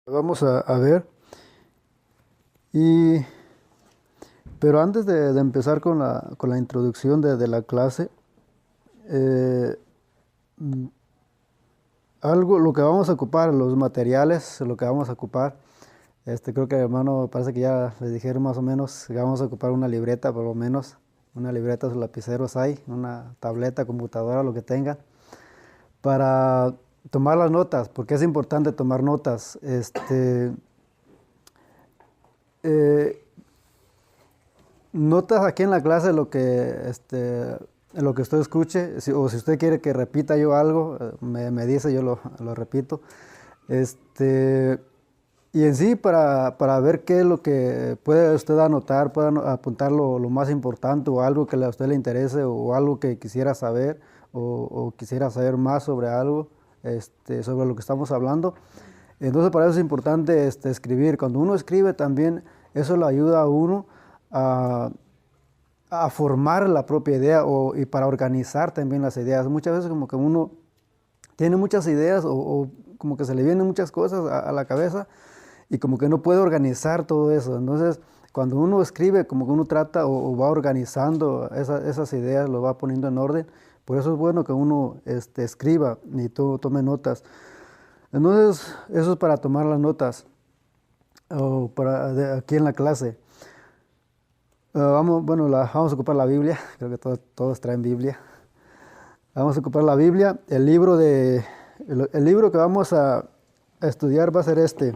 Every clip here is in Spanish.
Vamos a ver. Y, pero antes de empezar con la introducción de la clase, eh, mm, lo que vamos a ocupar, los materiales, lo que vamos a ocupar, creo que hermano, parece que ya les dijeron más o menos que vamos a ocupar una libreta, por lo menos, una libreta, sus lapiceros hay, una tableta, computadora, lo que tenga, para tomar las notas, porque es importante tomar notas. Eh, Notas aquí en la clase lo que usted escuche, o si usted quiere que repita yo algo, me dice, yo lo repito. Este, y en sí, para ver qué es lo que puede usted anotar, puede apuntar lo más importante o algo que a usted le interese o algo que quisiera saber o quisiera saber más sobre algo, sobre lo que estamos hablando. Entonces, para eso es importante escribir. Cuando uno escribe también, eso le ayuda a uno a, a formar la propia idea y para organizar también las ideas. Muchas veces como que uno tiene muchas ideas o como que se le vienen muchas cosas a la cabeza y como que no puede organizar todo eso. Entonces, cuando uno escribe, como que uno trata o va organizando esas ideas, lo va poniendo en orden. Por eso es bueno que uno escriba y tome notas. Entonces, eso es para tomar las notas o aquí en la clase. Vamos a ocupar la Biblia. Creo que todos traen Biblia. Vamos a ocupar la Biblia. El libro que vamos a estudiar va a ser este.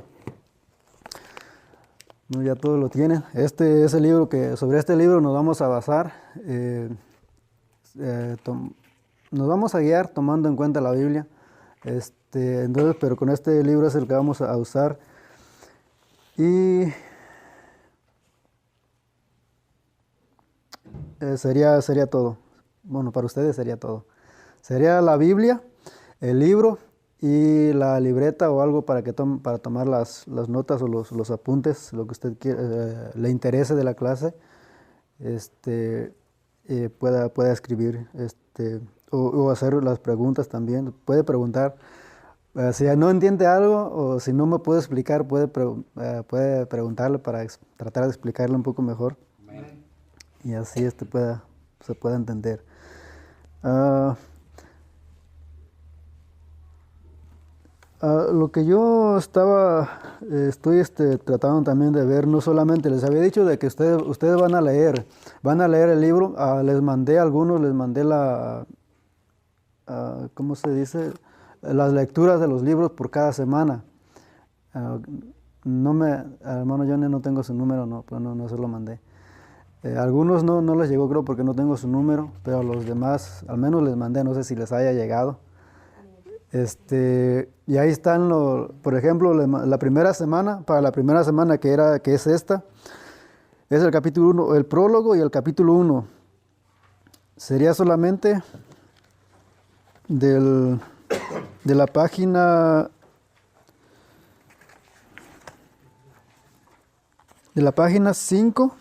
No, ya todos lo tienen. Este es el libro sobre este libro nos vamos a basar. Nos vamos a guiar tomando en cuenta la Biblia. Entonces, pero con este libro es el que vamos a usar. Y sería todo. Bueno, para ustedes sería todo. Sería la Biblia, el libro y la libreta o algo para tomar las notas o los apuntes, lo que usted le interese de la clase, pueda escribir, o hacer las preguntas también. Puede preguntar. Si no entiende algo o si no me puede explicar, puede preguntarle para tratar de explicarle un poco mejor. Amén. Y así se pueda entender. Lo que yo estoy tratando también de ver, no solamente les había dicho de que ustedes van a leer el libro. Les mandé ¿cómo se dice? Las lecturas de los libros por cada semana. Hermano Johnny, no tengo su número, no, pues no se lo mandé. Algunos no les llegó, creo, porque no tengo su número, pero a los demás al menos les mandé, no sé si les haya llegado. Y ahí están, por ejemplo, para la primera semana que es esta, es el capítulo 1, el prólogo y el capítulo 1. Sería solamente de la página 5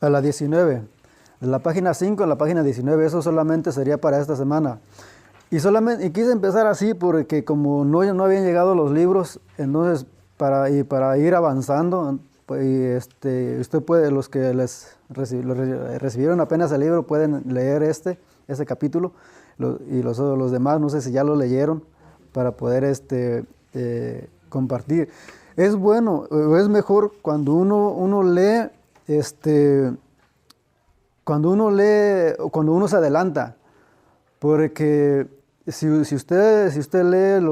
a la 19. De la página 5 a la página 19, eso solamente sería para esta semana. Y quise empezar así porque como no habían llegado los libros, entonces para ir avanzando, pues, usted puede, los que recibieron apenas el libro pueden leer ese capítulo, y los demás no sé si ya lo leyeron para poder compartir. Es bueno, o es mejor cuando uno lee, cuando uno se adelanta, porque si usted lee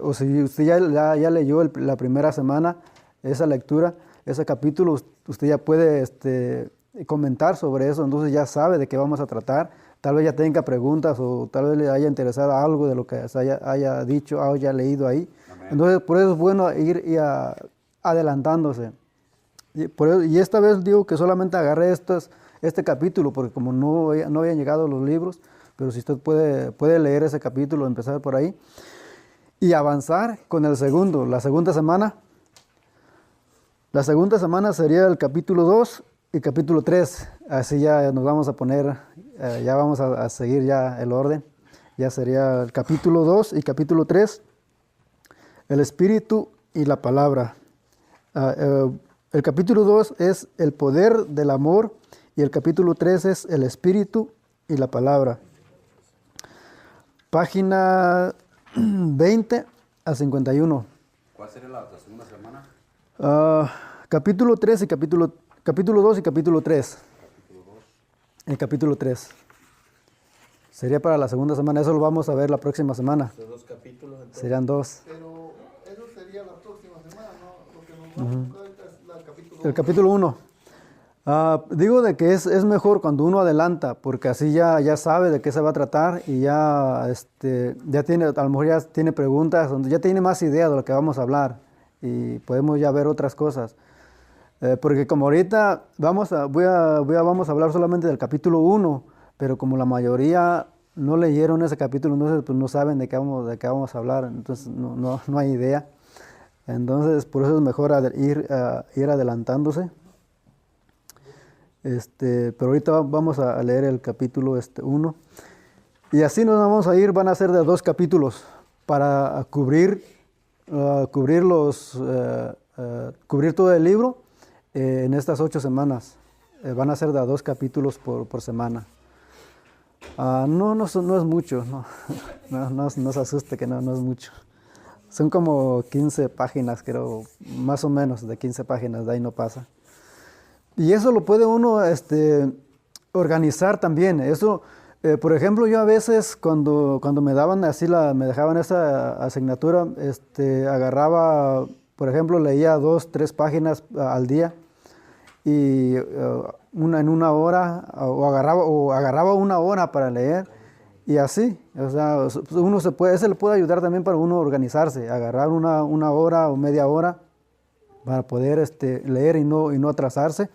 o si usted ya leyó la primera semana esa lectura, ese capítulo, usted ya puede comentar sobre eso, entonces ya sabe de qué vamos a tratar. Tal vez ya tenga preguntas o tal vez le haya interesado algo de lo que haya dicho o haya leído ahí. Amén. Entonces, por eso es bueno ir adelantándose. Y esta vez digo que solamente agarré este capítulo, porque como no habían llegado los libros, pero si usted puede leer ese capítulo, empezar por ahí, y avanzar con la segunda semana. La segunda semana sería el capítulo 2 y capítulo 3, así ya nos vamos a poner ya vamos a seguir ya el orden. Ya sería el capítulo 2 y capítulo 3, el Espíritu y la palabra. El capítulo 2 es el poder del amor y el capítulo 3 es el Espíritu y la palabra. Página 20 a 51. ¿Cuál sería la segunda semana? Capítulo 3 y capítulo 2 y capítulo 3. El capítulo 3. Sería para la segunda semana, eso lo vamos a ver la próxima semana. Los dos capítulos, entonces. Serían 2. Pero eso sería la próxima semana, ¿no? Lo que nos vamos a buscar ahorita es la capítulo El capítulo 1. Digo de que es mejor cuando uno adelanta, porque así ya sabe de qué se va a tratar y ya tiene, a lo mejor ya tiene preguntas, ya tiene más idea de lo que vamos a hablar y podemos ya ver otras cosas. Porque como ahorita vamos a hablar solamente del capítulo 1, pero como la mayoría no leyeron ese capítulo, entonces pues no saben de qué vamos a hablar, entonces no hay idea. Entonces por eso es mejor ir adelantándose. Pero ahorita vamos a leer el capítulo 1. Y así nos vamos a ir, van a ser de 2 capítulos para cubrir todo el libro en estas 8 semanas. Van a ser de 2 capítulos por semana. No es mucho, no se asuste que no es mucho. Son como 15 páginas, creo, más o menos de 15 páginas, de ahí no pasa. Y eso lo puede uno organizar también. Eso, por ejemplo, yo a veces cuando me daban me dejaban esa asignatura, agarraba, por ejemplo, leía 2, 3 páginas al día y en una hora, o agarraba una hora para leer y así. O sea, ese le puede ayudar también para uno organizarse, agarrar una hora o media hora para poder leer y no atrasarse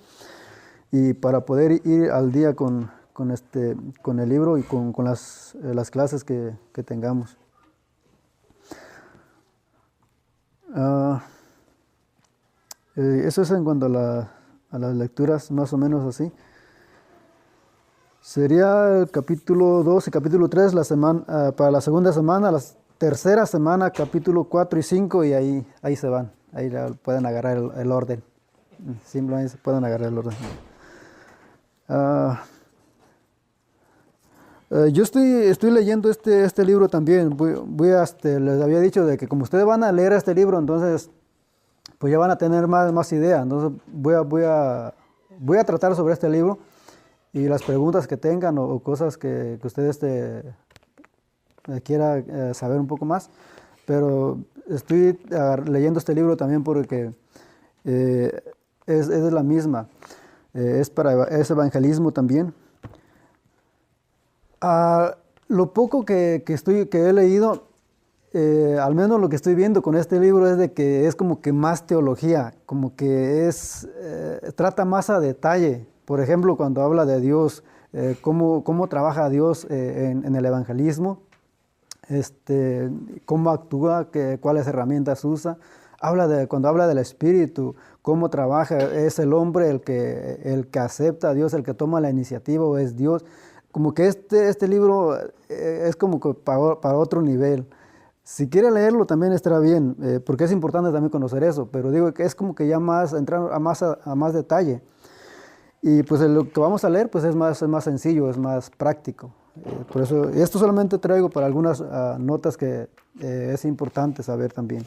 y para poder ir al día con el libro y con las clases que tengamos. Eso es en cuanto a las lecturas, más o menos así. Sería el capítulo 2 y capítulo 3 para la segunda semana, la tercera semana, capítulo 4 y 5, y ahí se van. Ahí pueden agarrar el orden. Simplemente pueden agarrar el orden. Yo estoy leyendo este libro también. Les había dicho de que como ustedes van a leer este libro, entonces pues ya van a tener más idea. Entonces voy a tratar sobre este libro y las preguntas que tengan o cosas que ustedes quieran saber un poco más. Pero estoy leyendo este libro también porque es la misma. Es evangelismo también. Lo poco que he leído, al menos lo que estoy viendo con este libro es de que es como que más teología, como que trata más a detalle. Por ejemplo, cuando habla de Dios, cómo trabaja Dios en el evangelismo, cómo actúa, cuáles herramientas usa. Cuando habla del Espíritu, cómo trabaja, es el hombre el que acepta a Dios, el que toma la iniciativa, o es Dios. Como que este libro es como que para otro nivel. Si quiere leerlo también estará bien, porque es importante también conocer eso, pero digo que es como que ya entrar a más detalle. Y pues lo que vamos a leer pues es más sencillo, es más práctico. Por eso, esto solamente traigo para algunas notas que es importante saber también.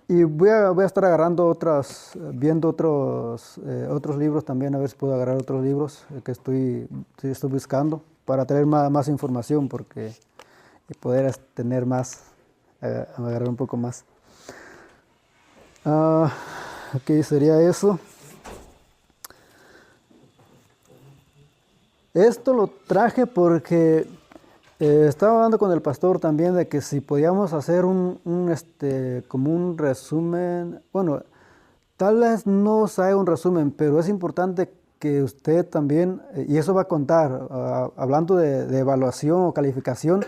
Y voy a estar agarrando viendo otros libros también, a ver si puedo agarrar otros libros que estoy buscando para tener más información y poder tener agarrar un poco más. Ok, sería eso. Esto lo traje porque estaba hablando con el pastor también de que si podíamos hacer como un resumen. Bueno, tal vez no se haga un resumen, pero es importante que usted también, y eso va a contar, hablando de evaluación o calificación,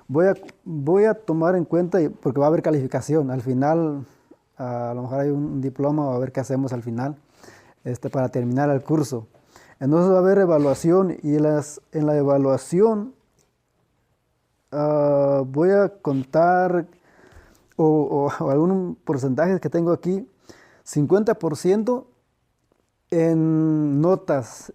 voy a tomar en cuenta, porque va a haber calificación. Al final, a lo mejor hay un diploma, o a ver qué hacemos al final, para terminar el curso. Entonces va a haber evaluación y en la evaluación voy a contar o algún porcentaje que tengo aquí, 50% en notas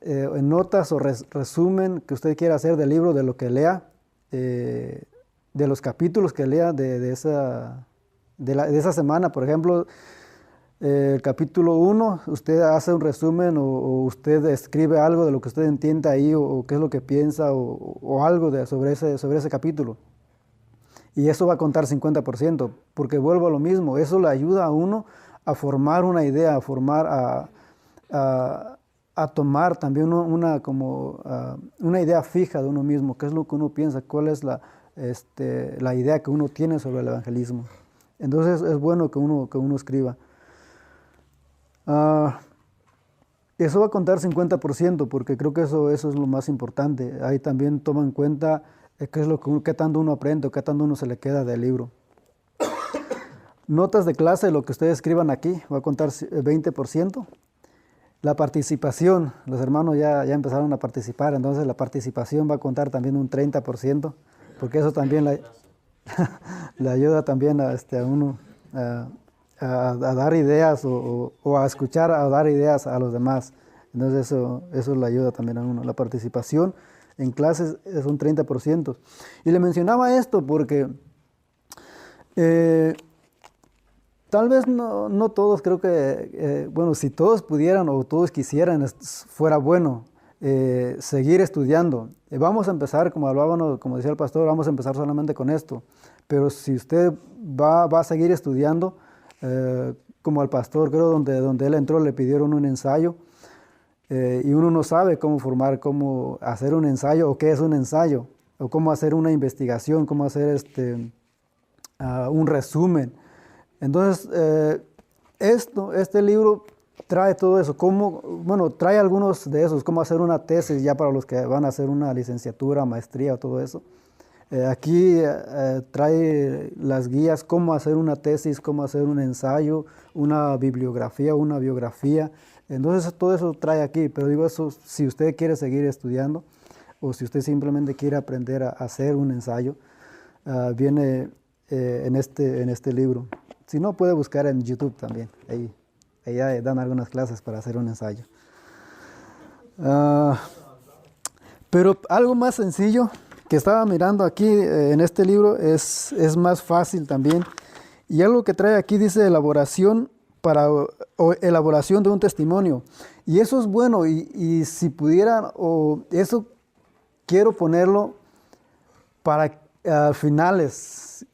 o resumen que usted quiera hacer del libro, de lo que lea, de los capítulos que lea de esa semana. Por ejemplo, el capítulo 1, usted hace un resumen o usted escribe algo de lo que usted entiende ahí o qué es lo que piensa o algo sobre ese capítulo. Y eso va a contar 50%, porque vuelvo a lo mismo, eso le ayuda a uno a formar una idea, a tomar también una idea fija de uno mismo, qué es lo que uno piensa, cuál es la idea que uno tiene sobre el evangelismo. Entonces es bueno que uno escriba. Eso va a contar 50%, porque creo que eso es lo más importante. Ahí también toma en cuenta qué tanto uno aprende o qué tanto uno se le queda del libro. Notas de clase, lo que ustedes escriban aquí, va a contar 20%. La participación, los hermanos ya empezaron a participar, entonces la participación va a contar también un 30%, porque eso también le ayuda también a uno a dar ideas o a escuchar, a dar ideas a los demás. Entonces eso le ayuda también a uno. La participación en clases es un 30%. Y le mencionaba esto porque tal vez no todos, creo que, bueno, si todos pudieran o todos quisieran, fuera bueno seguir estudiando. Vamos a empezar, como hablábamos, como decía el pastor, vamos a empezar solamente con esto. Pero si usted va a seguir estudiando, como al pastor, creo, donde él entró, le pidieron un ensayo, y uno no sabe cómo hacer un ensayo, o qué es un ensayo, o cómo hacer una investigación, cómo hacer un resumen. Entonces, este libro trae todo eso, trae algunos de esos, cómo hacer una tesis ya para los que van a hacer una licenciatura, maestría, todo eso. Aquí trae las guías, cómo hacer una tesis, cómo hacer un ensayo, una bibliografía, una biografía. Entonces todo eso trae aquí, pero digo eso si usted quiere seguir estudiando o si usted simplemente quiere aprender a hacer un ensayo, viene en este libro. Si no, puede buscar en YouTube también, ahí dan algunas clases para hacer un ensayo. Pero algo más sencillo que estaba mirando aquí en este libro es más fácil también. Y algo que trae aquí dice elaboración de un testimonio. Y eso es bueno, y si pudieran, eso quiero ponerlo para finales,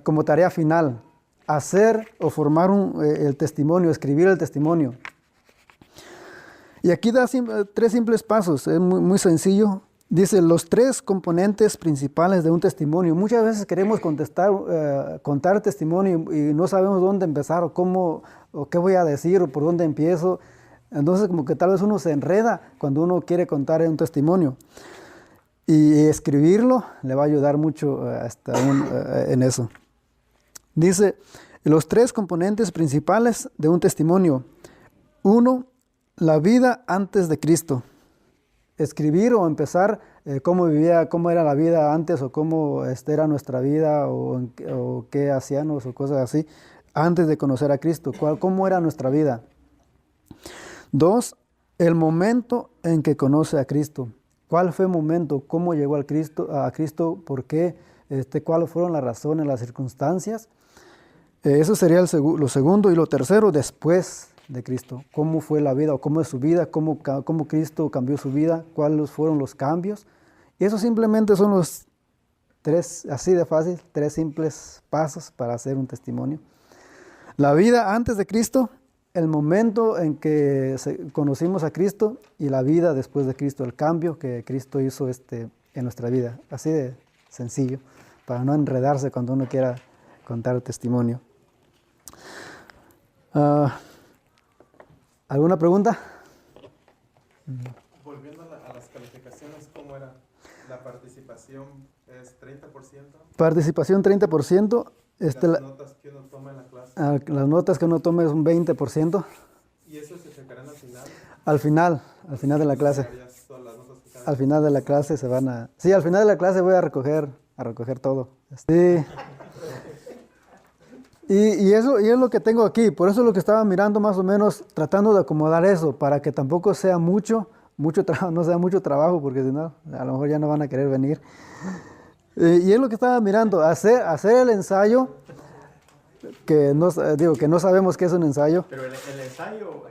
como tarea final, hacer o formar el testimonio, escribir el testimonio. Y aquí da 3 simples pasos, es muy, muy sencillo. Dice, los 3 componentes principales de un testimonio. Muchas veces queremos contar testimonio y no sabemos dónde empezar o cómo, o qué voy a decir o por dónde empiezo. Entonces como que tal vez uno se enreda cuando uno quiere contar un testimonio. Y escribirlo le va a ayudar mucho en eso. Dice, los 3 componentes principales de un testimonio. 1, la vida antes de Cristo. Escribir o empezar cómo era la vida antes o cómo era nuestra vida o qué hacíamos o cosas así antes de conocer a Cristo, cómo era nuestra vida. 2, el momento en que conoce a Cristo. ¿Cuál fue el momento? ¿Cómo llegó a Cristo? ¿Por qué? ¿Cuáles fueron las razones, las circunstancias? Eso sería lo segundo. Y lo tercero, después de Cristo. ¿Cómo fue la vida o cómo es su vida? ¿Cómo Cristo cambió su vida? ¿Cuáles fueron los cambios? Y eso simplemente son los 3, así de fácil, 3 simples pasos para hacer un testimonio. La vida antes de Cristo, el momento en que conocimos a Cristo y la vida después de Cristo, el cambio que Cristo hizo en nuestra vida. Así de sencillo, para no enredarse cuando uno quiera contar el testimonio. ¿Alguna pregunta? Volviendo a las calificaciones, ¿cómo era? ¿La participación es 30%? Participación 30%. Las notas que uno toma en la clase. Las notas que uno tome es un 20%. ¿Y eso se checarán al final? Al final de la clase. Harías todas las notas que cada- Al final de la clase se van a... Sí, al final de la clase voy a recoger todo. Sí. Y eso y es lo que tengo aquí. Por eso es lo que estaba mirando más o menos, tratando de acomodar eso, para que tampoco sea mucho trabajo, no sea mucho trabajo, porque si no, a lo mejor ya no van a querer venir. Y es lo que estaba mirando, hacer el ensayo, que no, digo, que no sabemos qué es un ensayo. Pero el ensayo,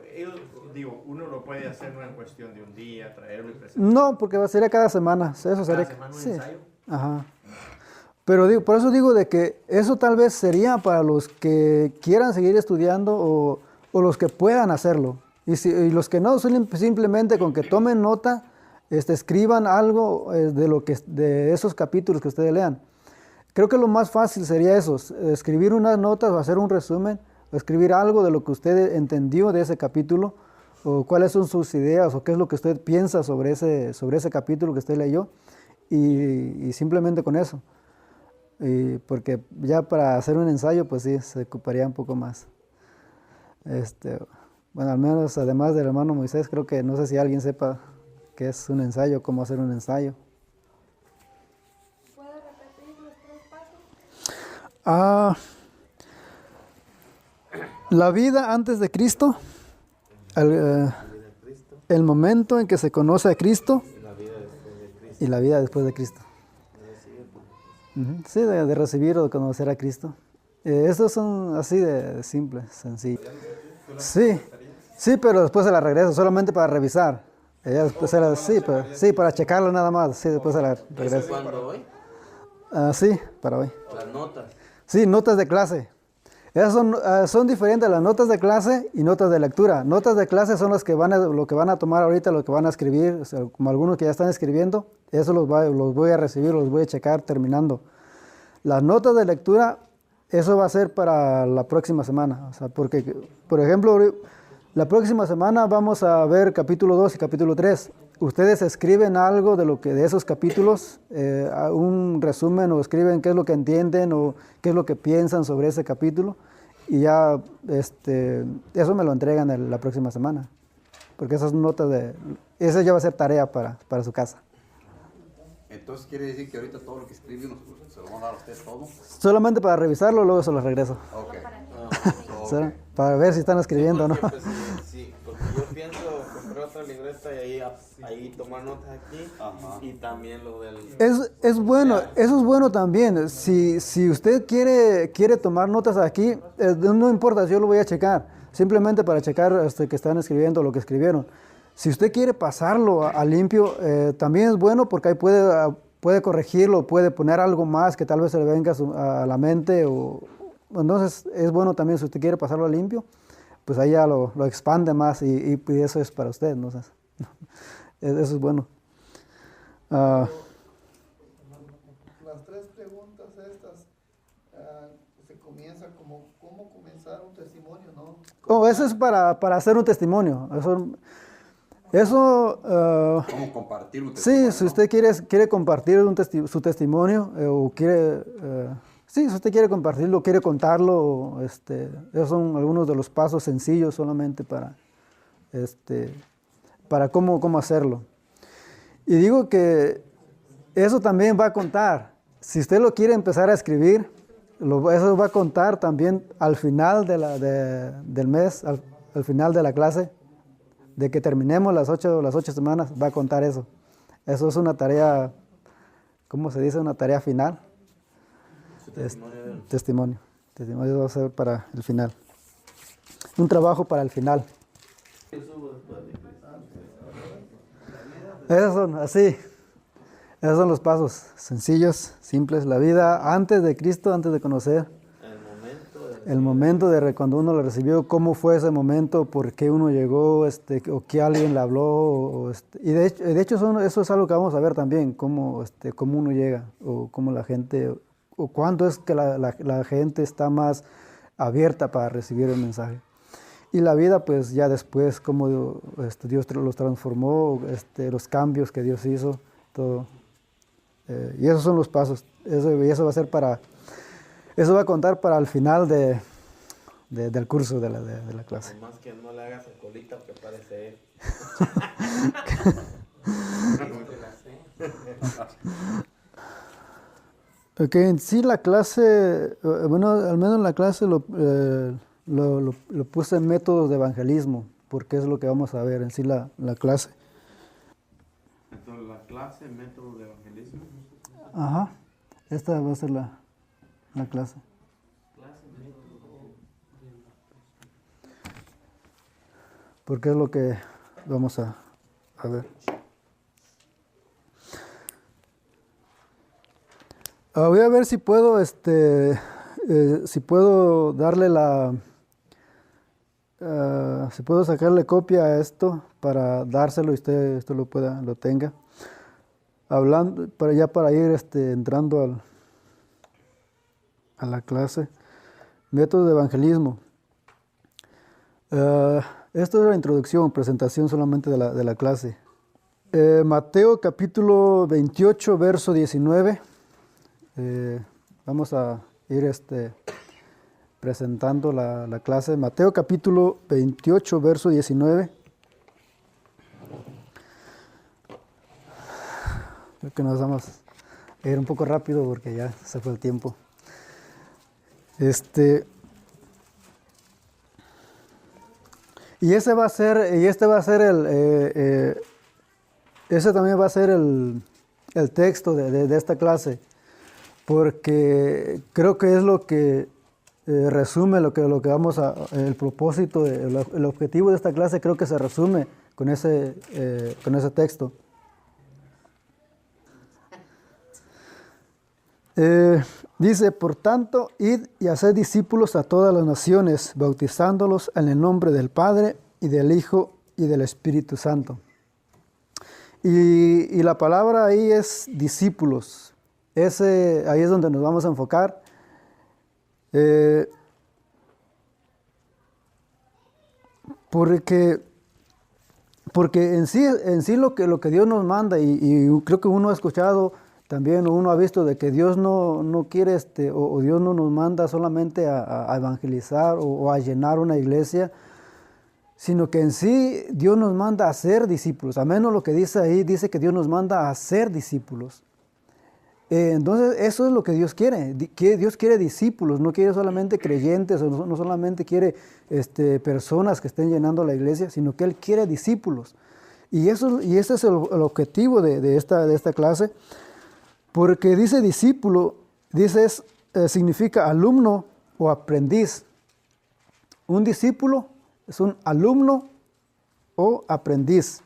uno lo puede hacer no en cuestión de un día, traerlo y presentarlo. No, porque sería cada semana. Eso sería, semana un sí. ensayo. Ajá. Pero digo, por eso digo de que eso tal vez sería para los que quieran seguir estudiando o los que puedan hacerlo. Y los que no, simplemente con que tomen nota, escriban algo de esos capítulos que ustedes lean. Creo que lo más fácil sería eso, escribir unas notas o hacer un resumen, o escribir algo de lo que usted entendió de ese capítulo, o cuáles son sus ideas, o qué es lo que usted piensa sobre ese capítulo que usted leyó, y simplemente con eso. Porque ya para hacer un ensayo, pues sí, se ocuparía un poco más. Bueno, al menos además del hermano Moisés, creo que no sé si alguien sepa qué es un ensayo, cómo hacer un ensayo. ¿Puedo repetir los 3 pasos? La vida antes de Cristo, el momento en que se conoce a Cristo y la vida después de Cristo. Sí, de recibir o de conocer a Cristo. Estos son así de simples, sencillos. Sí, pero después se la regreso, solamente para revisar. Ella después sí, para checarlo nada más. Sí, después se la regreso. ¿Cuándo hoy? Sí, para hoy. Las notas. Sí, notas de clase. Esas son diferentes las notas de clase y notas de lectura. Notas de clase son lo que van a tomar ahorita, lo que van a escribir, o sea, como algunos que ya están escribiendo, eso los voy a recibir, los voy a checar terminando. Las notas de lectura, eso va a ser para la próxima semana. O sea, porque, por ejemplo, la próxima semana vamos a ver capítulo 2 y capítulo 3. Ustedes escriben algo de esos capítulos, un resumen, o escriben qué es lo que entienden o qué es lo que piensan sobre ese capítulo, y ya eso me lo entregan la próxima semana, porque esas notas esa ya va a ser tarea para su casa. Entonces quiere decir que ahorita todo lo que escribimos se lo van a dar a ustedes todo. Solamente para revisarlo, luego se los regreso, Ok. ¿sí? Para ver si están escribiendo o no. Porque, sí, porque yo pienso comprar otra libreta y ahí tomar notas aquí. Ajá. Y también lo del... Es bueno, eso es bueno también. Si usted quiere tomar notas aquí, no importa, yo lo voy a checar, simplemente para checar que están escribiendo lo que escribieron. Si usted quiere pasarlo a limpio, también es bueno, porque ahí puede corregirlo, puede poner algo más que tal vez se le venga a la mente. Entonces es bueno también, si usted quiere pasarlo a limpio, pues ahí ya lo expande más, y eso es para usted, ¿no? Eso es bueno. Las 3 preguntas estas, se comienza como, ¿cómo comenzar un testimonio, no? Eso es para hacer un testimonio. ¿Cómo compartir un Sí, testimonio? si usted quiere compartir su testimonio, o quiere, si usted quiere compartirlo, quiere contarlo, esos son algunos de los pasos sencillos solamente para cómo hacerlo. Y digo que eso también va a contar. Si usted lo quiere empezar a escribir, eso va a contar también al final del mes, al final de la clase, de que terminemos las 8 semanas, va a contar eso. Eso es una tarea, ¿cómo se dice? Una tarea final. Testimonio. Testimonio va a ser para el final. Un trabajo para el final. Esos son los pasos sencillos, simples. La vida antes de Cristo, antes de conocer. El momento cuando uno lo recibió, cómo fue ese momento, por qué uno llegó, o que alguien le habló. Y de hecho eso es algo que vamos a ver también, cómo uno llega, o cómo la gente, o cuánto es que la gente está más abierta para recibir el mensaje. Y la vida, pues ya después, cómo Dios los transformó, los cambios que Dios hizo, todo. Y esos son los pasos. Eso va a contar para el final de del curso de la clase. Nomás que no le hagas el colita que parece él. Ok, en sí la clase, bueno, al menos en la clase lo puse en métodos de evangelismo, porque es lo que vamos a ver en sí la clase. Entonces, la clase, método de evangelismo. Ajá, esta va a ser la clase. Porque es lo que vamos a ver. Voy a ver si puedo, si puedo darle si puedo sacarle copia a esto para dárselo y usted esto lo tenga. Hablando, para ir entrando a la clase. Método de evangelismo. Esto es la introducción, presentación solamente de la clase. Mateo capítulo 28, verso 19. Vamos a ir presentando la clase. Mateo capítulo 28, verso 19. Creo que nos vamos a ir un poco rápido porque ya se fue el tiempo. Y ese también va a ser el texto de esta clase, porque creo que es lo que resume lo que vamos el propósito, el objetivo de esta clase creo que se resume con ese texto. Dice, por tanto, id y haced discípulos a todas las naciones, bautizándolos en el nombre del Padre, y del Hijo, y del Espíritu Santo. Y la palabra ahí es discípulos. Ahí es donde nos vamos a enfocar. Porque en sí lo que Dios nos manda, y creo que uno ha escuchado también, uno ha visto de que Dios no quiere, o Dios no nos manda solamente a evangelizar o a llenar una iglesia, sino que en sí Dios nos manda a ser discípulos. A menos lo que dice ahí, dice que Dios nos manda a ser discípulos. Entonces eso es lo que Dios quiere. Dios quiere discípulos, no quiere solamente creyentes, o no solamente quiere personas que estén llenando la iglesia, sino que Él quiere discípulos. Y ese es el objetivo de esta clase. Porque dice discípulo, significa alumno o aprendiz. Un discípulo es un alumno o aprendiz.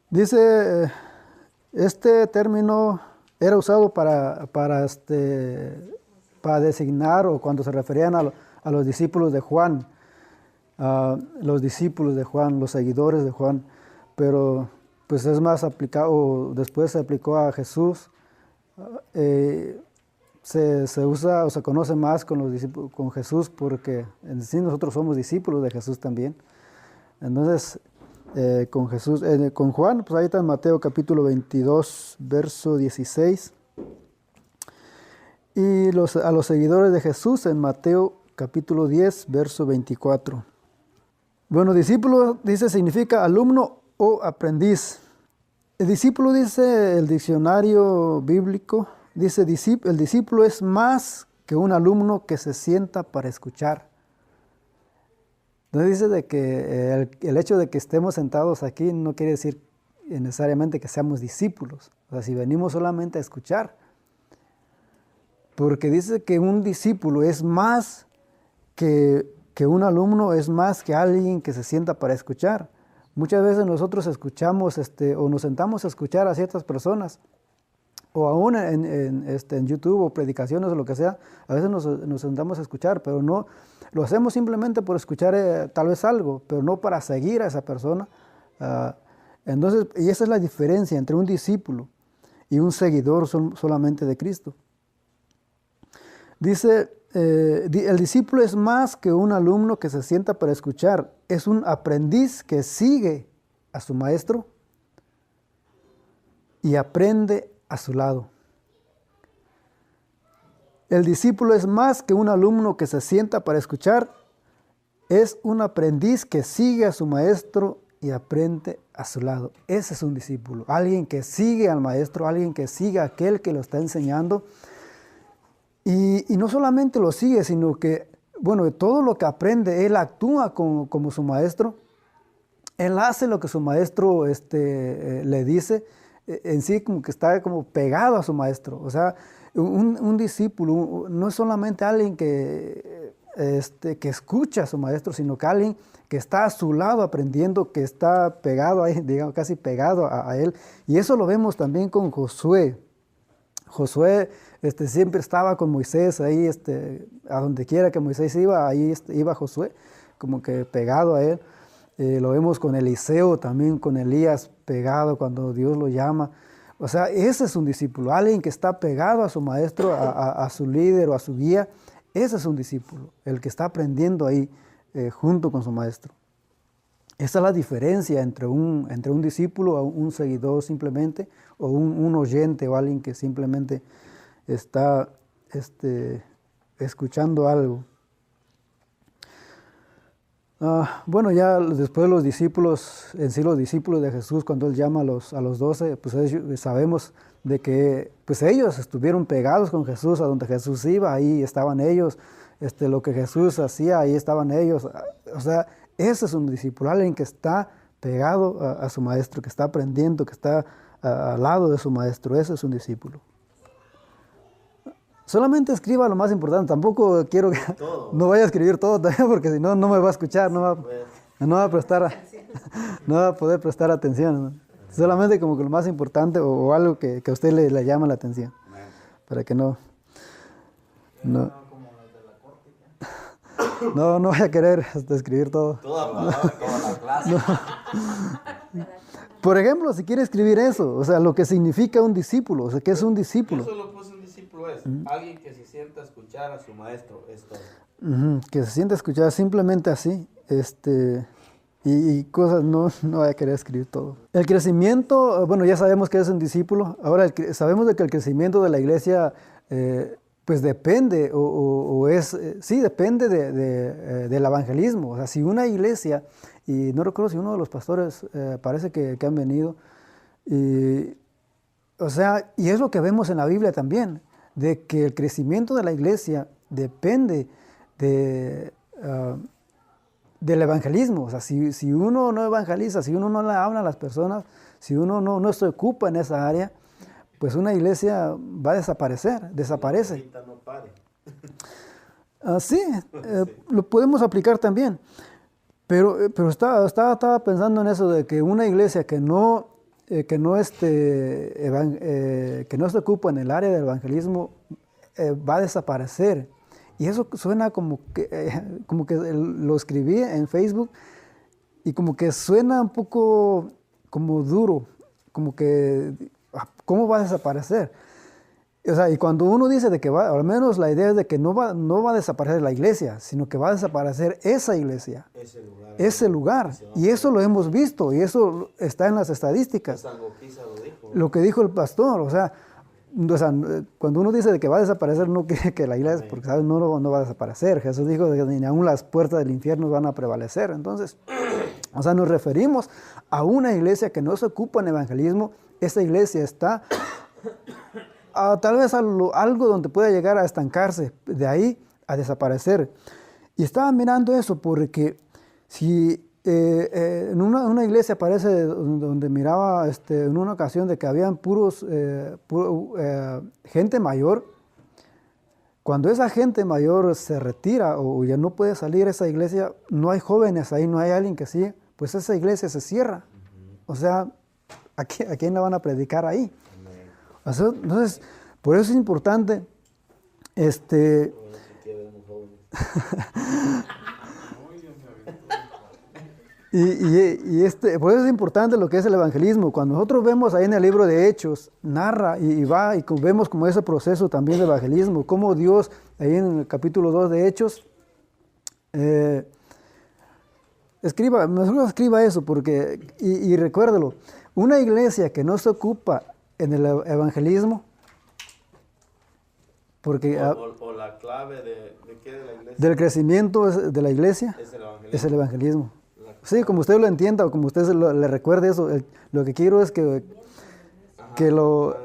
Dice, este término era usado para designar, o cuando se referían a los discípulos de Juan, los seguidores de Juan, pero pues es más aplicado, después se aplicó a Jesús. Se usa o se conoce más con Jesús, porque en sí nosotros somos discípulos de Jesús también. Entonces, con Jesús, con Juan, pues ahí está en Mateo capítulo 22, verso 16. Y a los seguidores de Jesús en Mateo capítulo 10, verso 24. Bueno, discípulo, dice, significa alumno o aprendiz. El discípulo, dice el diccionario bíblico, dice, el discípulo es más que un alumno que se sienta para escuchar. Entonces dice de que el hecho de que estemos sentados aquí no quiere decir necesariamente que seamos discípulos. O sea, si venimos solamente a escuchar. Porque dice que un discípulo es más que un alumno, es más que alguien que se sienta para escuchar. Muchas veces nosotros escuchamos o nos sentamos a escuchar a ciertas personas, o aún en YouTube o predicaciones o lo que sea, a veces nos sentamos a escuchar, pero no, lo hacemos simplemente por escuchar tal vez algo, pero no para seguir a esa persona. Entonces, y esa es la diferencia entre un discípulo y un seguidor solamente de Cristo. Dice, el discípulo es más que un alumno que se sienta para escuchar, es un aprendiz que sigue a su maestro y aprende a su lado. El discípulo es más que un alumno que se sienta para escuchar, es un aprendiz que sigue a su maestro y aprende a su lado. Ese es un discípulo, alguien que sigue al maestro, alguien que sigue a aquel que lo está enseñando. Y no solamente lo sigue, sino que, bueno, todo lo que aprende, él actúa como su maestro. Él hace lo que su maestro le dice, en sí como que está como pegado a su maestro. O sea, un discípulo no es solamente alguien que escucha a su maestro, sino que alguien que está a su lado aprendiendo, que está pegado a él, digamos, casi pegado a él. Y eso lo vemos también con Josué. Josué siempre estaba con Moisés ahí, a donde quiera que Moisés iba, ahí iba Josué, como que pegado a él. Lo vemos con Eliseo, también con Elías pegado cuando Dios lo llama. O sea, ese es un discípulo, alguien que está pegado a su maestro, a su líder o a su guía. Ese es un discípulo, el que está aprendiendo ahí junto con su maestro. Esa es la diferencia entre un discípulo, un seguidor simplemente, o un oyente o alguien que simplemente está escuchando algo. Bueno, ya después los discípulos, en sí los discípulos de Jesús, cuando Él llama a los 12, pues sabemos de que pues ellos estuvieron pegados con Jesús, a donde Jesús iba, ahí estaban ellos, lo que Jesús hacía, ahí estaban ellos. O sea, ese es un discípulo, alguien que está pegado a su maestro, que está aprendiendo, que está al lado de su maestro. Ese es un discípulo. Solamente escriba lo más importante, tampoco quiero que no vaya a escribir todo también, porque si no, no me va a escuchar, no va a prestar, no va a poder prestar atención, ¿no? Solamente como que lo más importante o algo que a usted le llama la atención, para que no vaya a querer escribir todo. Toda palabra, toda la clase. Por ejemplo, si quiere escribir eso, o sea, lo que significa un discípulo, o sea, ¿qué es un discípulo? Yo solo puse un discípulo es alguien que se sienta a escuchar a su maestro, es todo. Que se sienta a escuchar simplemente así, y cosas, no vaya a querer escribir todo. El crecimiento, bueno, ya sabemos que es un discípulo. Ahora, sabemos de que el crecimiento de la iglesia, pues depende, sí, depende del evangelismo. O sea, si una iglesia, y no recuerdo si uno de los pastores, parece que han venido, o sea, y es lo que vemos en la Biblia también, de que el crecimiento de la iglesia depende del evangelismo. O sea, si uno no evangeliza, si uno no le habla a las personas, si uno no se ocupa en esa área, pues una iglesia va a desaparece. Ahorita no pare. Sí, lo podemos aplicar también. Pero estaba pensando en eso de que una iglesia que no se ocupa en el área del evangelismo va a desaparecer. Y eso suena como que lo escribí en Facebook y como que suena un poco como duro, como que ¿cómo va a desaparecer? O sea, y cuando uno dice de que al menos la idea es de que no va a desaparecer la iglesia, sino que va a desaparecer esa iglesia, ese lugar. Y eso lo hemos visto, y eso está en las estadísticas. Lo que dijo el pastor, o sea, cuando uno dice de que va a desaparecer, no quiere que la iglesia, porque ¿sabes? No va a desaparecer. Jesús dijo de que ni aún las puertas del infierno van a prevalecer. Entonces, o sea, nos referimos a una iglesia que no se ocupa en evangelismo. Esa iglesia está tal vez algo donde pueda llegar a estancarse, de ahí a desaparecer. Y estaba mirando eso porque si en una iglesia parece donde miraba en una ocasión de que habían gente mayor, cuando esa gente mayor se retira o ya no puede salir esa iglesia, no hay jóvenes ahí, no hay alguien que siga, pues esa iglesia se cierra. O sea, ¿a quién la van a predicar ahí? O sea, entonces, por eso es importante, por eso es importante lo que es el evangelismo. Cuando nosotros vemos ahí en el libro de Hechos, narra y vemos como ese proceso también de evangelismo, cómo Dios, ahí en el capítulo 2 de Hechos, mejor escriba eso, porque, y recuérdelo, una iglesia que no se ocupa en el evangelismo, porque O la clave de qué de la iglesia del crecimiento de la iglesia es el evangelismo. es el evangelismo. Sí, como usted lo entienda o como usted le recuerde eso, lo que quiero es que lo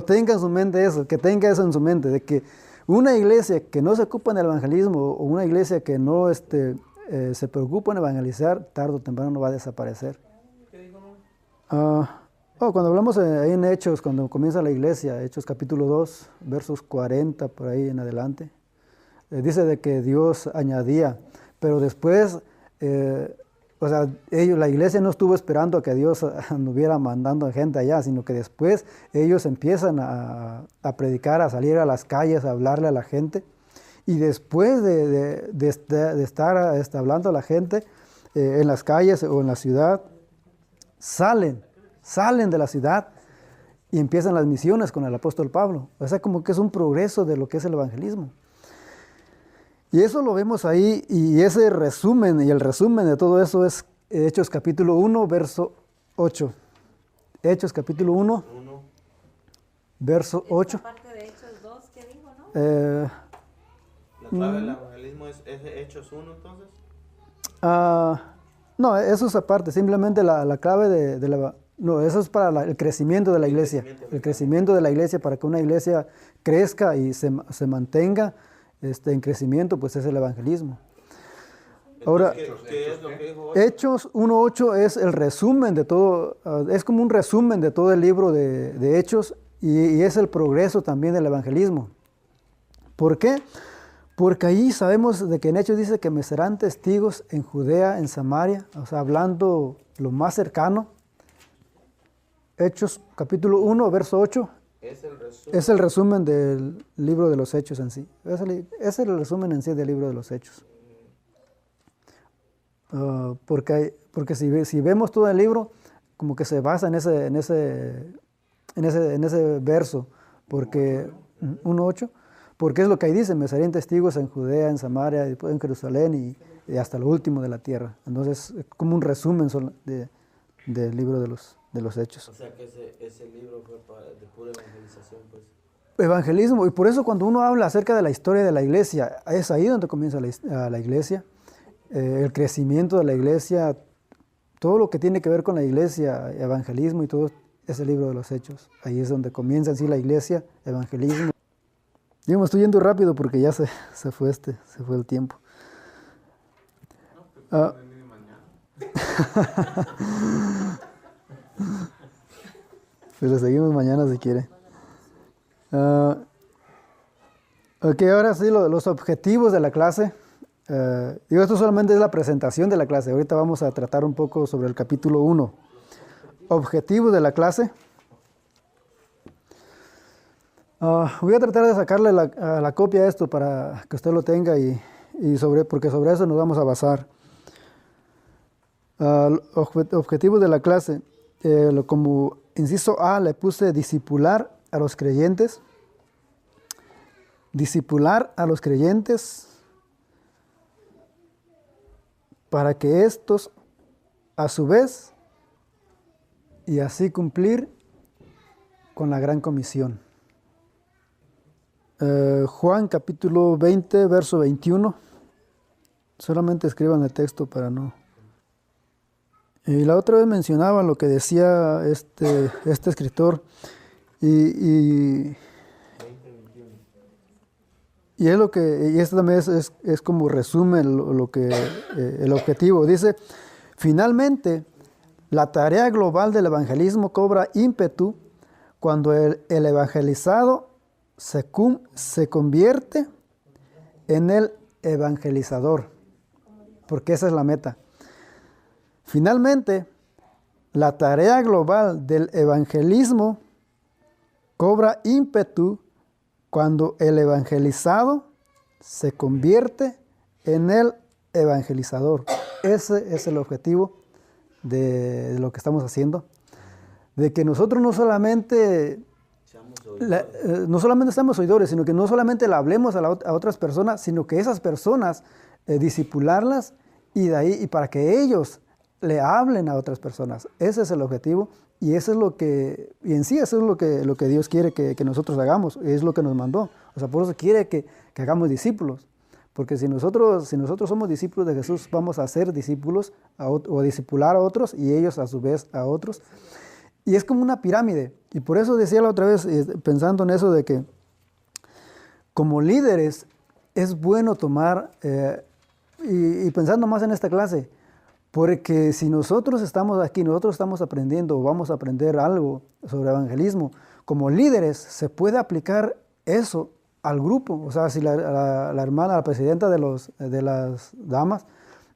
tenga en su mente eso, que tenga eso en su mente, de que una iglesia que no se ocupa en el evangelismo o una iglesia que no se preocupa en evangelizar, tarde o temprano no va a desaparecer. Cuando hablamos ahí en Hechos, cuando comienza la iglesia, Hechos capítulo 2, versos 40 por ahí en adelante, dice de que Dios añadía, pero después, la iglesia no estuvo esperando a que Dios anduviera mandando gente allá, sino que después ellos empiezan a predicar, a salir a las calles, a hablarle a la gente, y después de estar hablando a la gente en las calles o en la ciudad, salen de la ciudad y empiezan las misiones con el apóstol Pablo. O sea, como que es un progreso de lo que es el evangelismo. Y eso lo vemos ahí, y ese resumen, y el resumen de todo eso es Hechos capítulo 1, verso 8. Hechos capítulo 1, verso 8. Parte de Hechos 2, ¿qué dijo, no? La clave del evangelismo es Hechos 1, entonces. No, eso es aparte, simplemente la clave no, eso es para el crecimiento de la iglesia. El crecimiento de la iglesia, para que una iglesia crezca y se mantenga en crecimiento, pues es el evangelismo. Ahora, ¿Qué es lo que dijo hoy? Hechos 1.8 es el resumen de todo, es como un resumen de todo el libro de Hechos, y es el progreso también del evangelismo. ¿Por qué? Porque ahí sabemos de que en Hechos dice que me serán testigos en Judea, en Samaria, o sea, hablando lo más cercano. Hechos capítulo 1, verso 8, es el resumen del libro de los Hechos en sí. Es el resumen en sí del libro de los Hechos. Porque si vemos todo el libro, como que se basa en ese verso, porque 1.8, porque es lo que ahí dice, me serían testigos en Judea, en Samaria, en Jerusalén y hasta lo último de la tierra. Entonces, es como un resumen del libro de los Hechos. O sea que ese libro fue de pura evangelización, pues. Evangelismo, y por eso cuando uno habla acerca de la historia de la iglesia, es ahí donde comienza la iglesia, el crecimiento de la iglesia, todo lo que tiene que ver con la iglesia, evangelismo y todo, es el libro de los Hechos. Ahí es donde comienza en sí la iglesia, evangelismo. Yo me estoy yendo rápido porque ya se fue el tiempo. Pero seguimos mañana si quiere. Ok, ahora sí, los objetivos de la clase. Esto solamente es la presentación de la clase. Ahorita vamos a tratar un poco sobre el capítulo 1. Objetivos de la clase. Voy a tratar de sacarle la copia a esto para que usted lo tenga porque sobre eso nos vamos a basar. Objetivos de la clase. Como inciso A le puse discipular a los creyentes. Discipular a los creyentes para que estos, a su vez, y así cumplir con la gran comisión. Juan capítulo 20, verso 21. Solamente escriban el texto para no... Y la otra vez mencionaba lo que decía este escritor, y es lo que, y esto también es como resumen lo que el objetivo. Dice, finalmente, la tarea global del evangelismo cobra ímpetu cuando el evangelizado se convierte en el evangelizador, porque esa es la meta. Finalmente, la tarea global del evangelismo cobra ímpetu cuando el evangelizado se convierte en el evangelizador. Ese es el objetivo de lo que estamos haciendo. De que nosotros no solamente seamos oidores, sino que no solamente le hablemos a otras personas, sino que esas personas discipularlas y de ahí, y para que ellos le hablen a otras personas. Ese es el objetivo y eso es lo que, y en sí eso es lo que Dios quiere que nosotros hagamos, es lo que nos mandó. O sea, por eso quiere que hagamos discípulos. Porque si nosotros somos discípulos de Jesús, vamos a ser discípulos o discipular a otros y ellos a su vez a otros. Y es como una pirámide. Y por eso decía la otra vez, pensando en eso de que como líderes es bueno tomar, y pensando más en esta clase, porque si nosotros estamos aquí, nosotros estamos aprendiendo o vamos a aprender algo sobre evangelismo, como líderes se puede aplicar eso al grupo. O sea, si la hermana, la presidenta de las damas,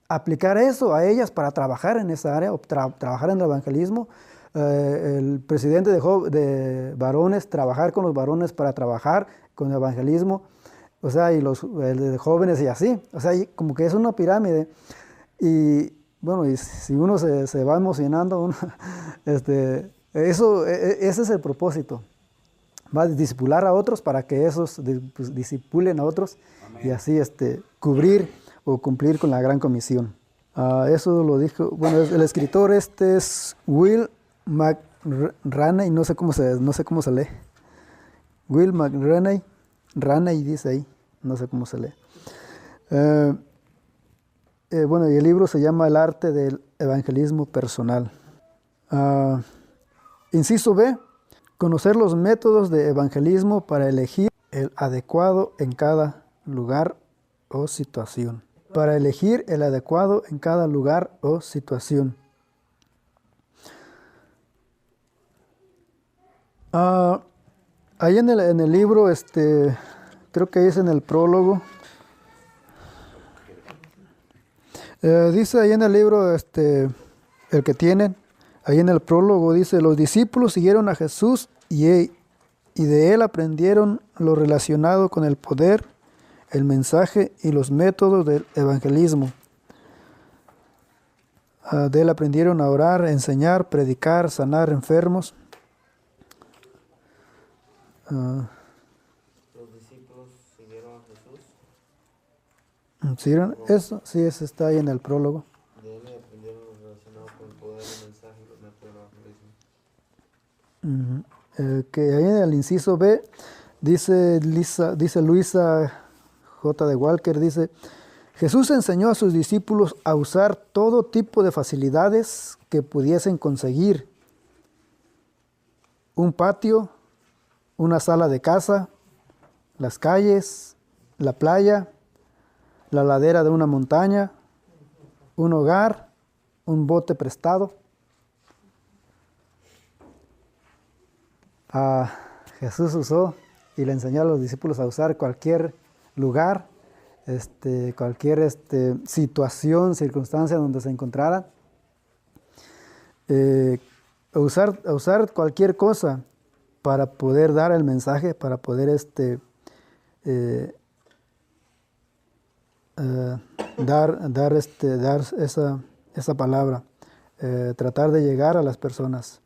aplicar eso a ellas para trabajar en esa área, o trabajar en el evangelismo. El presidente de varones, trabajar con los varones para trabajar con el evangelismo, o sea, y el de jóvenes y así. O sea, como que es una pirámide. Y bueno, y si uno se va emocionando, ese es el propósito. Va a discipular a otros para que esos pues, discipulen a otros. Amén. Y así cubrir o cumplir con la gran comisión. Eso lo dijo, bueno, el escritor es Will McRaney, no sé cómo se lee. Will McRaney, Raney dice ahí, no sé cómo se lee. Bueno, y el libro se llama El arte del evangelismo personal. Inciso B. Conocer los métodos de evangelismo para elegir el adecuado en cada lugar o situación. Para elegir el adecuado en cada lugar o situación. Ahí en el libro, creo que es en el prólogo. Dice ahí en el libro, el que tienen. Ahí en el prólogo dice, los discípulos siguieron a Jesús y de él aprendieron lo relacionado con el poder, el mensaje y los métodos del evangelismo. De él aprendieron a orar, enseñar, predicar, sanar enfermos. Los discípulos siguieron a Jesús. ¿Siguieron? Eso está ahí en el prólogo. De él aprendieron lo relacionado con el poder, el mensaje y los métodos del evangelismo. Que ahí en el inciso B dice Luisa J. de Walker, dice, Jesús enseñó a sus discípulos a usar todo tipo de facilidades que pudiesen conseguir. Un patio, una sala de casa, las calles, la playa, la ladera de una montaña, un hogar, un bote prestado. Jesús usó y le enseñó a los discípulos a usar cualquier lugar, cualquier situación, circunstancia donde se encontraran, a usar cualquier cosa para poder dar el mensaje, para poder dar esa palabra, tratar de llegar a las personas.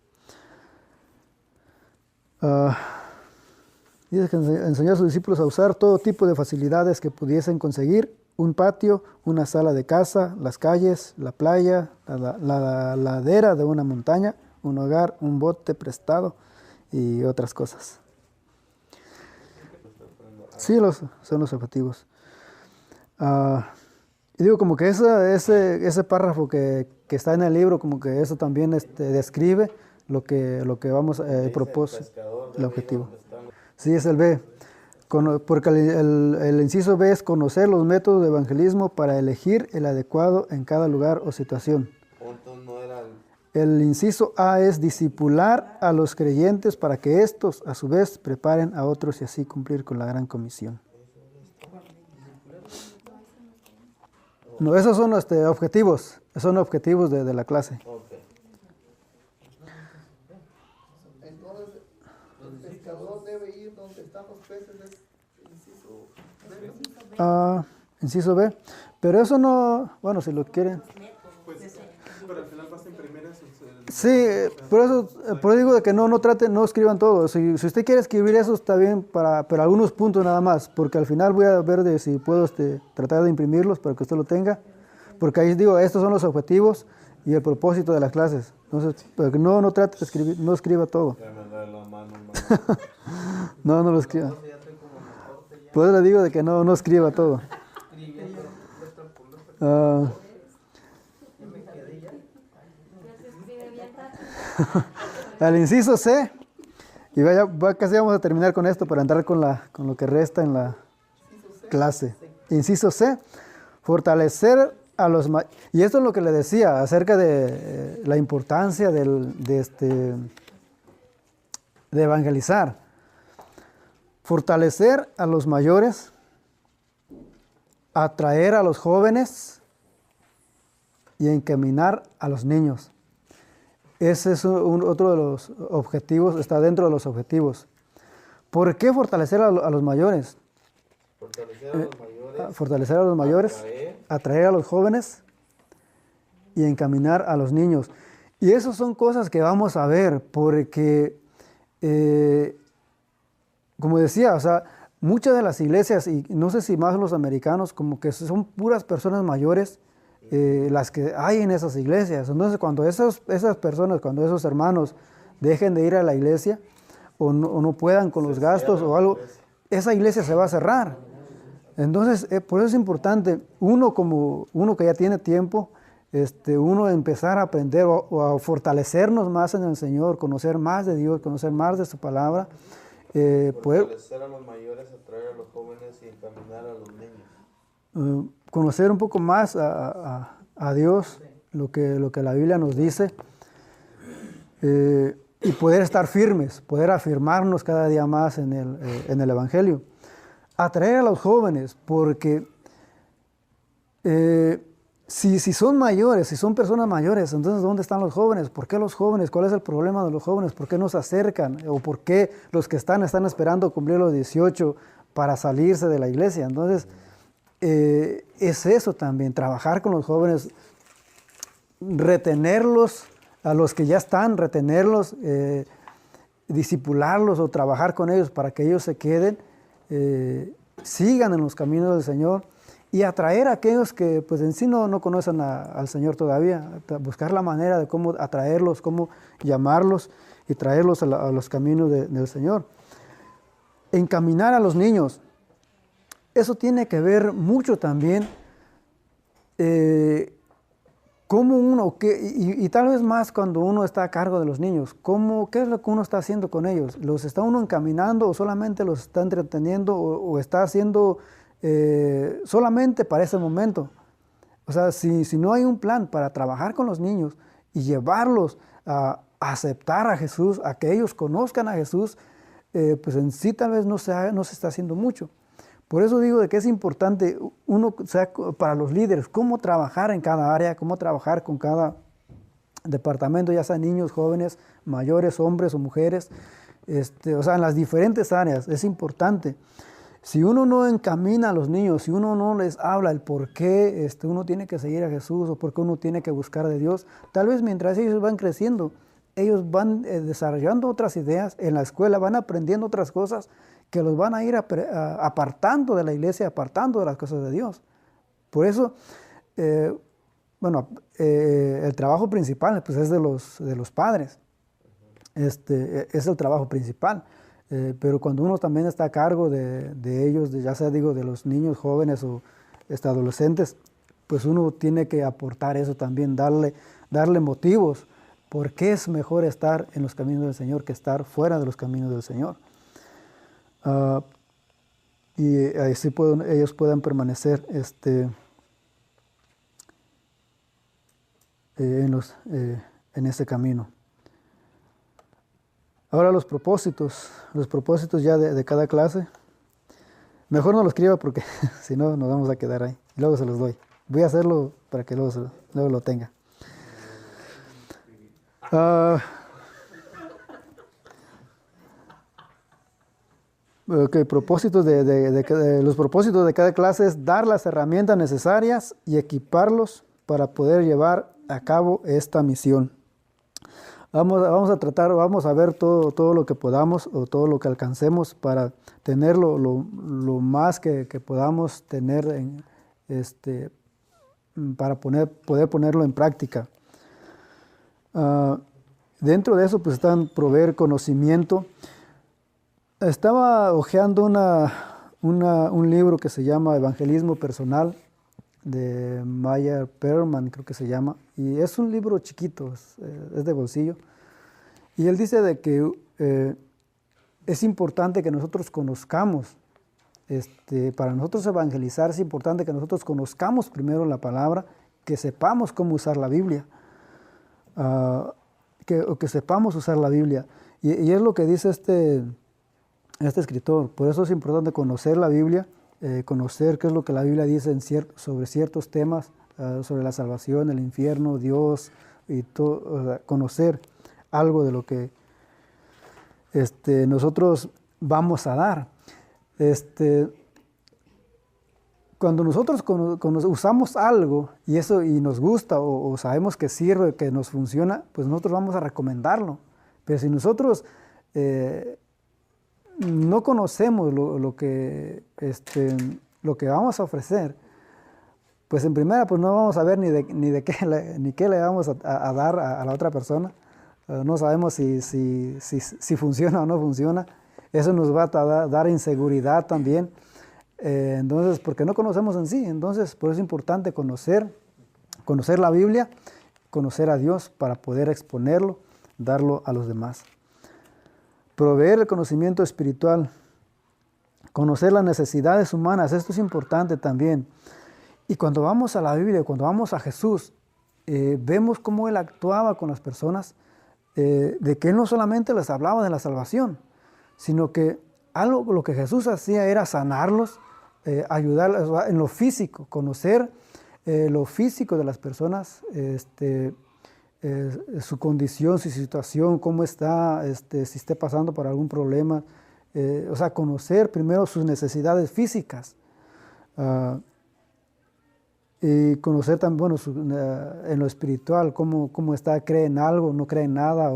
Dice que enseñó a sus discípulos a usar todo tipo de facilidades que pudiesen conseguir, un patio, una sala de casa, las calles, la playa, la ladera de una montaña, un hogar, un bote prestado y otras cosas. Sí, son los objetivos. Y digo, como que ese párrafo que está en el libro, como que eso también describe lo que vamos a propósito, el objetivo. Sí, es el B. Porque el inciso B es conocer los métodos de evangelismo para elegir el adecuado en cada lugar o situación. El inciso A es discipular a los creyentes para que éstos, a su vez, preparen a otros y así cumplir con la gran comisión. No, esos son los objetivos. Son objetivos de la clase. Entonces, el pescador debe ir donde están los peces, es inciso B. Inciso B. Pero eso no, bueno, si lo quieren. Pues, pero al final vas a imprimir eso. Sí, por eso digo de que no escriban todo. Si usted quiere escribir eso está bien, pero algunos puntos nada más, porque al final voy a ver si puedo tratar de imprimirlos para que usted lo tenga, porque ahí digo, estos son los objetivos y el propósito de las clases. Entonces, no trate de escribir, no escriba todo. Ya me duele la mano, No lo escriba. Pues le digo de que no escriba todo. Ah, al inciso C, y casi vamos a terminar con esto para entrar con lo que resta en la clase. Inciso C, fortalecer a los y esto es lo que le decía acerca de la importancia de evangelizar. Fortalecer a los mayores, atraer a los jóvenes y encaminar a los niños. Ese es otro de los objetivos, está dentro de los objetivos. ¿Por qué fortalecer a los mayores? Fortalecer a los mayores, atraer a los jóvenes y encaminar a los niños. Y esas son cosas que vamos a ver, porque, como decía, o sea, muchas de las iglesias, y no sé si más los americanos, como que son puras personas mayores las que hay en esas iglesias. Entonces, cuando esas personas, cuando esos hermanos dejen de ir a la iglesia o no puedan con los gastos o algo, esa iglesia se va a cerrar. Entonces, por eso es importante, uno que ya tiene tiempo, uno empezar a aprender o a fortalecernos más en el Señor, conocer más de Dios, conocer más de su palabra. Fortalecer a los mayores, atraer a los jóvenes y encaminar a los niños. Conocer un poco más a Dios, lo que la Biblia nos dice, y poder estar firmes, poder afirmarnos cada día más en el Evangelio. Atraer a los jóvenes, porque si son mayores, si son personas mayores, entonces ¿dónde están los jóvenes? ¿Por qué los jóvenes? ¿Cuál es el problema de los jóvenes? ¿Por qué no se acercan? ¿O por qué los que están esperando cumplir los 18 para salirse de la iglesia? Entonces, es eso también, trabajar con los jóvenes, retenerlos, a los que ya están, retenerlos, discipularlos o trabajar con ellos para que ellos se queden, sigan en los caminos del Señor, y atraer a aquellos que pues en sí no conocen al Señor todavía, buscar la manera de cómo atraerlos, cómo llamarlos y traerlos a los caminos del Señor. Encaminar a los niños, eso tiene que ver mucho también cómo uno, y tal vez más cuando uno está a cargo de los niños, ¿qué es lo que uno está haciendo con ellos? ¿Los está uno encaminando o solamente los está entreteniendo o está haciendo solamente para ese momento? O sea, si no hay un plan para trabajar con los niños y llevarlos a aceptar a Jesús, a que ellos conozcan a Jesús, pues en sí tal vez no se está haciendo mucho. Por eso digo de que es importante para los líderes, cómo trabajar en cada área, cómo trabajar con cada departamento, ya sean niños, jóvenes, mayores, hombres o mujeres, o sea, en las diferentes áreas, es importante. Si uno no encamina a los niños, si uno no les habla el por qué uno tiene que seguir a Jesús o por qué uno tiene que buscar de Dios, tal vez mientras ellos van creciendo, ellos van desarrollando otras ideas en la escuela, van aprendiendo otras cosas que los van a ir apartando de la iglesia, apartando de las cosas de Dios. Por eso, el trabajo principal pues, es de los padres. Es el trabajo principal. Pero cuando uno también está a cargo de ellos, ya sea digo de los niños, jóvenes o adolescentes, pues uno tiene que aportar eso también, darle motivos. ¿Por qué es mejor estar en los caminos del Señor que estar fuera de los caminos del Señor? Y así ellos puedan permanecer en ese camino. Ahora los propósitos ya de cada clase. Mejor no lo escriba porque si no nos vamos a quedar ahí. Luego se los doy. Voy a hacerlo para que luego lo tenga. Propósitos los propósitos de cada clase es dar las herramientas necesarias y equiparlos para poder llevar a cabo esta misión. Vamos a ver todo lo que podamos o todo lo que alcancemos para tener lo más que podamos tener para poder ponerlo en práctica. Dentro de eso pues están proveer conocimiento. Estaba hojeando un libro que se llama Evangelismo Personal de Meyer Perlman, creo que se llama, y es un libro chiquito, es de bolsillo, y él dice de que es importante que nosotros conozcamos, para nosotros evangelizar es importante que nosotros conozcamos primero la palabra, que sepamos cómo usar la Biblia, que sepamos usar la Biblia, y es lo que dice este escritor. Por eso es importante conocer la Biblia, conocer qué es lo que la Biblia dice sobre ciertos temas, sobre la salvación, el infierno, Dios, y todo, conocer algo de lo que nosotros vamos a dar. Cuando nosotros usamos algo y nos gusta o sabemos que sirve, que nos funciona, pues nosotros vamos a recomendarlo. Pero si nosotros no conocemos lo que vamos a ofrecer, pues en primera pues no vamos a ver ni qué le vamos a dar a la otra persona. No sabemos si funciona o no funciona. Eso nos va a dar inseguridad también. Entonces, porque no conocemos en sí. Entonces, por eso es importante conocer la Biblia, conocer a Dios para poder exponerlo, darlo a los demás. Proveer el conocimiento espiritual, conocer las necesidades humanas, esto es importante también. Y cuando vamos a la Biblia, cuando vamos a Jesús, vemos cómo Él actuaba con las personas, de que Él no solamente les hablaba de la salvación, sino que lo que Jesús hacía era sanarlos, ayudarlos en lo físico, conocer lo físico de las personas, su condición, su situación, cómo está, si está pasando por algún problema, o sea, conocer primero sus necesidades físicas, y conocer también, bueno, en lo espiritual, cómo está, cree en algo, no cree en nada,